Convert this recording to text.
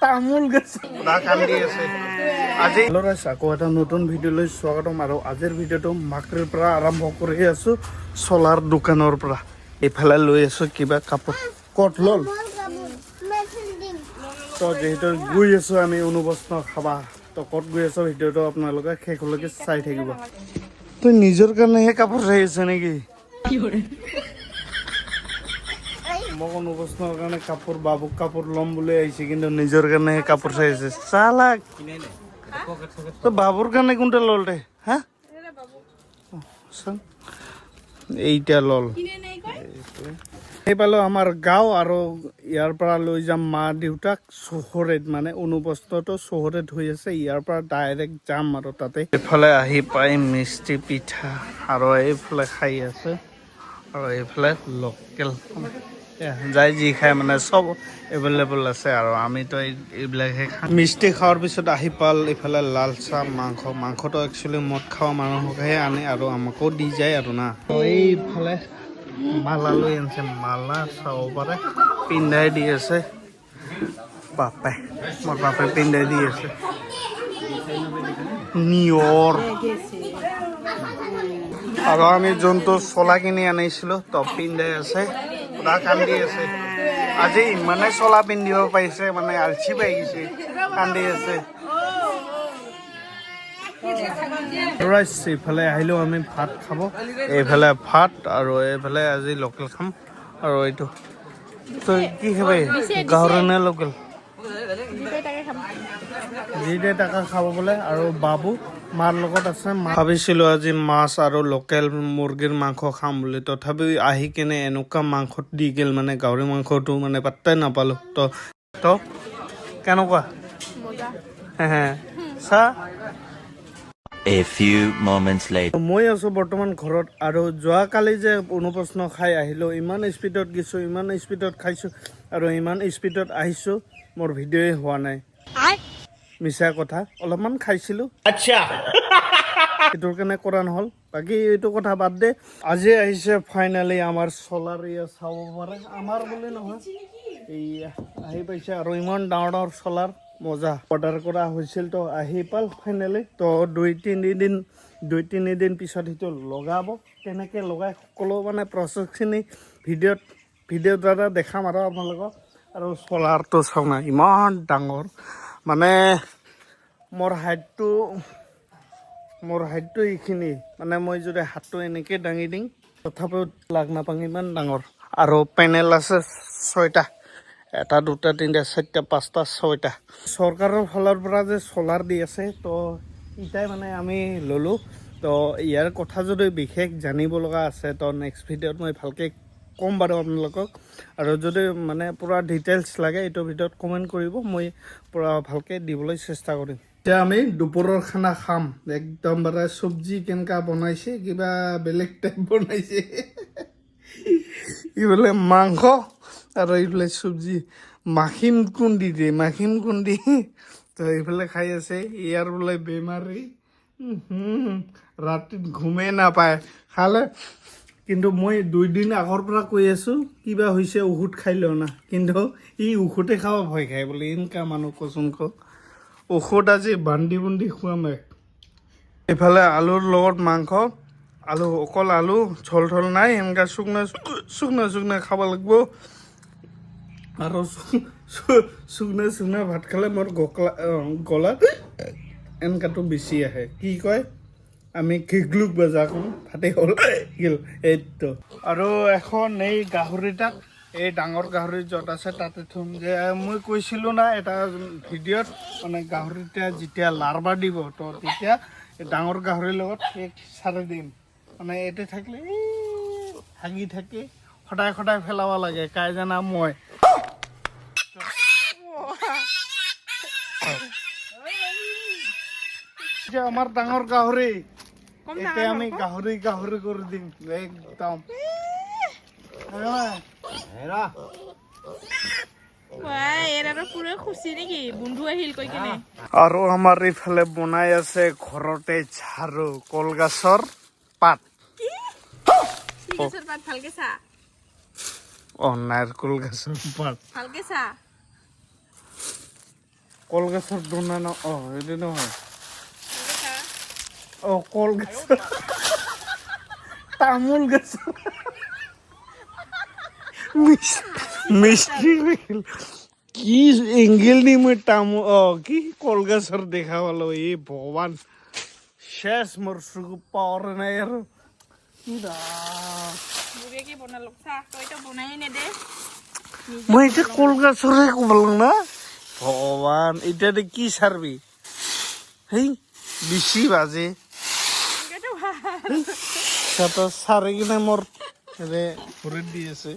তামোল গছ কান্দি আছে আজি আকৌ এটা নতুন ভিডিঅ'লৈ স্বাগতম। আৰু আজিৰ ভিডিঅ'টো মাকৰিৰ পৰা আৰম্ভ কৰি আছো, চলাৰ দোকানৰ পৰা। এইফালে লৈ আছো কিবা কাপোৰ কট লল তো যিহেতু গৈ আছো আমি অনুবস্ত্ৰ খাবা, তো ক'ত গৈ আছো ভিডিঅ'টো আপোনালোকে শেষলৈকে চাই থাকিব। তই নিজৰ কাৰণেহে কাপোৰ চাই আছে নেকি? মোক অনুবস্ত্ৰৰ কাৰণে কাপোৰ, বাবুক কাপোৰ ল'ম বুলি আহিছে, কিন্তু নিজৰ কাৰণেহে কাপোৰ চাই আছে। চালাক তো বাবুৰ কাৰণে কোনটা লল দে হা এইটা লল। সেই পালো আমাৰ গাঁও, আৰু ইয়াৰ পৰা লৈ যাম মা দেউতাক চহৰত, মানে অনুবস্ত্ৰটো চহৰত হৈ আছে, ইয়াৰ পৰা ডাইৰেক্ট যাম আৰু তাতে। এইফালে আহি পাই মিষ্টি পিঠা, আৰু এইফালে খাই আছে, আৰু এইফালে লোকেল যাই যি খায় মানে চব এভেইলেবল আছে। আৰু আমিতো এইবিলাকহে খাওঁ। মিষ্টি খোৱাৰ পিছত আহি পাল এইফালে লাল চাহ, মাংসটো একচুৱেলি মদ খোৱা মানুহকহে আনে আৰু আমাকো দি যায় আৰু না। এইফালে মালা লৈ আনিছে, মালা চাব পাৰে পিন্ধাই দি আছে বাপে, মোৰ বাপে পিন্ধাই দি আছে নিয়ৰ। আৰু আমি যোনটো চলা কিনি আনিছিলো তো পিন্ধাই আছে, পুৰা কান্দি আছে। আজি ইমানে চলা পিন্ধিব পাৰিছে, মানে আলচি পাই গৈছে, কান্দি আছে। এইফালে আহিলো আমি ভাত খাব, এইফালে ভাত আৰু এইফালে আজি লোকেল খাম। আৰু এইটো তই কি খাবি, গাহৰি নে লোকেল? যিদে টাকা খাব বোলে। আৰু বাবু মাৰ লগত আছে। ভাবিছিলো আজি মাছ আৰু লোকেল মুৰ্গীৰ মাংস খাম বুলি, তথাপি আহি কেনে এনেকুৱা মাংসত দি গেল, মানে গাহৰি মাংসটো মানে পাত্তাই নাপালো। তো কেনেকুৱা চাহ। A few moments later. মই আছো বৰ্তমান ঘৰত, আৰু যোৱাকালি যে অনুপ্ৰশ্ন খাই আহিলো, ইমান স্পীডত গৈছো, ইমান স্পীডত খাইছো, আৰু ইমান স্পীডত আহিছো, মোৰ ভিডিঅ'ই হোৱা নাই। মিছা কথা, অলপমান খাইছিলো, আচ্ছা সেইটোৰ কাৰণে কৰা নহ'ল। বাকী এইটো কথা বাদ দে। আজি আহিছে ফাইনেলি আমাৰ চলাৰ, ইয়া চাব পাৰে, আমাৰ বুলি নহয়, এইয়া আহি পাইছে। আৰু ইমান ডাঙৰ ডাঙৰ চলাৰ, মজা। অৰ্ডাৰ কৰা হৈছিল তো আহি পাল ফাইনেলি। তো দুই তিনিদিন পিছত সেইটো লগাব। তেনেকৈ লগাই সকলো মানে প্ৰচেছখিনি ভিডিঅ'ৰ দ্বাৰা দেখাম আৰু আপোনালোকক। আৰু চলাৰটো চাওঁ না, ইমান ডাঙৰ, মানে মোৰ হাইটটো এইখিনি, মানে মই যদি হাতটো এনেকৈ দাঙি দিম তথাপিও লাগ নাপাওঁ, ইমান ডাঙৰ। আৰু পেনেল আছে 6টা, 1 2 3 4 5 6টা। চৰকাৰৰ ফালৰ পৰা যে চলাৰ দি আছে, তো ইটাই মানে আমি ল'লোঁ। তো ইয়াৰ কথা যদি বিশেষ জানিব লগা আছে, তো নেক্সট ভিডিঅ'ত মই ভালকৈ ক'ম বাৰু আপোনালোকক। আৰু যদি মানে পূৰা ডিটেইলছ লাগে, এইটো ভিডিঅ'ত কমেণ্ট কৰিব, মই পূৰা ভালকৈ দিবলৈ চেষ্টা কৰিম। এতিয়া আমি দুপৰৰ খানা খাম। একদম বাৰে চব্জি কেনেকুৱা বনাইছে, কিবা বেলেগ টাইপ বনাইছে। এইফালে মাংস আৰু এইফালে চব্জি, মাখিম কুন্দি তো এইফালে খাই আছে। ইয়াৰ বোলে বেমাৰী, ৰাতিত ঘুমেই নাপায় খালে। কিন্তু মই 2 দিন আগৰ পৰা কৈ আছোঁ কিবা হৈছে, ঔষধ খাই লওঁ না, কিন্তু ই ঔষধে খাব ভয় খায় বোলে। এনেকুৱা মানুহ কচোন ক, ঔষধ আজি বান্ধি খুৱাম। এইফালে আলুৰ লগত মাংস, আলু অকল আলু, ঝোল নাই, এনেকুৱা শুকনা খাব লাগিব। আৰু শুকনা ভাত খালে মোৰ গলাত এনেকুৱাটো বেছি আহে। কি কয়, আমি ঘিগলুক বজা কওঁ, ভাতে হ'ল গেল এইটো। আৰু এখন এই গাহৰিটাক, এই ডাঙৰ গাহৰি য'ত আছে তাতে থ'ম। যে মই কৈছিলোঁ না এটা ভিডিঅ'ত, মানে গাহৰিটা যেতিয়া লাৰবা দিব, তো তেতিয়া ডাঙৰ গাহৰিৰ লগত কেক চাৰি দিম। মানে এইটো থাকিলে ভাঙি থাকি সদায় পেলাব লাগে, কাই জানা মই। আমাৰ ডাঙৰ গাহৰি, এতিয়া আমি গাহৰি কৰি দিম একদম। আৰু আমাৰ এইফালে বনাই আছে ঘৰতে ঝাৰু, কলগছৰ পাত। নারকল গাছের পাত ভালকে চা কল গাছের দোনা না এটা নহয় ভালকে চা কল গাছ তামোল গাছ মিষ্টি কি এঙ্গেল নি মই কি কল গাছের দেখা পালো এ ভগবান শেষ মোর সুখ পাওয়ার নাই আর বুড়িয়ে কি বনালো চা তই তো বনাই নেদে মই এটা কল গাছরে কবলাম না ভগবান এটা কি সারবি হেই বেশি বাজে এটাতো ভাল সেটা সারে কিনে মোর ঘুরে দিয়েছে